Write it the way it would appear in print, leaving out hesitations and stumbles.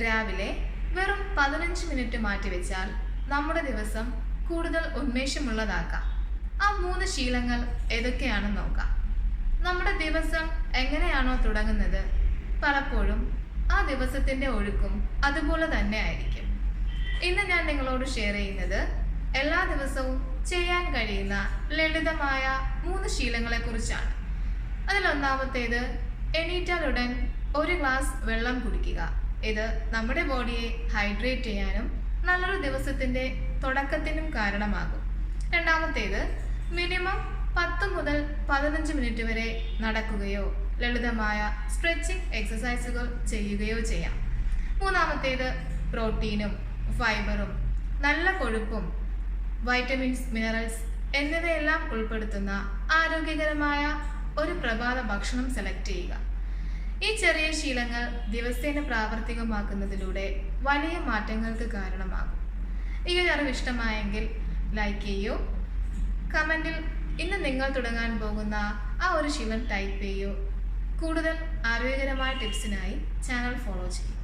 രാവിലെ വെറും 15 മിനിറ്റ് മാറ്റിവെച്ചാൽ നമ്മുടെ ദിവസം കൂടുതൽ ഉന്മേഷമുള്ളതാക്കാം. ആ 3 ശീലങ്ങൾ ഏതൊക്കെയാണെന്ന് നോക്കാം. നമ്മുടെ ദിവസം എങ്ങനെയാണോ തുടങ്ങുന്നത്, പലപ്പോഴും ആ ദിവസത്തിൻ്റെ ഒഴുക്കും അതുപോലെ തന്നെ ആയിരിക്കും. ഇന്ന് ഞാൻ നിങ്ങളോട് ഷെയർ ചെയ്യുന്നത് എല്ലാ ദിവസവും ചെയ്യാൻ കഴിയുന്ന ലളിതമായ 3 ശീലങ്ങളെക്കുറിച്ചാണ്. അതിലൊന്നാമത്തേത്, എണീറ്റാലുടൻ 1 ഗ്ലാസ് വെള്ളം കുടിക്കുക. ഇത് നമ്മുടെ ബോഡിയെ ഹൈഡ്രേറ്റ് ചെയ്യാനും നല്ലൊരു ദിവസത്തിൻ്റെ തുടക്കത്തിനും കാരണമാകും. രണ്ടാമത്തേത്, മിനിമം 10 മുതൽ 15 മിനിറ്റ് വരെ നടക്കുകയോ ലളിതമായ സ്ട്രെച്ചിങ് എക്സസൈസുകൾ ചെയ്യുകയോ ചെയ്യാം. മൂന്നാമത്തേത്, പ്രോട്ടീനും ഫൈബറും നല്ല കൊഴുപ്പും വൈറ്റമിൻസ്, മിനറൽസ് എന്നിവയെല്ലാം ഉൾപ്പെടുത്തുന്ന ആരോഗ്യകരമായ ഒരു പ്രഭാത ഭക്ഷണം സെലക്ട് ചെയ്യുക. ഈ ചെറിയ ശീലങ്ങൾ ദിവസേന പ്രാവർത്തികമാക്കുന്നതിലൂടെ വലിയ മാറ്റങ്ങൾക്ക് കാരണമാകും. ഈ അറിവ് ഇഷ്ടമായെങ്കിൽ ലൈക്ക് ചെയ്യൂ, കമൻറ്റിൽ ഇന്ന് നിങ്ങൾ തുടങ്ങാൻ പോകുന്ന ആ ഒരു ശീലം ടൈപ്പ് ചെയ്യൂ. കൂടുതൽ ആരോഗ്യകരമായ ടിപ്സിനായി ചാനൽ ഫോളോ ചെയ്യൂ.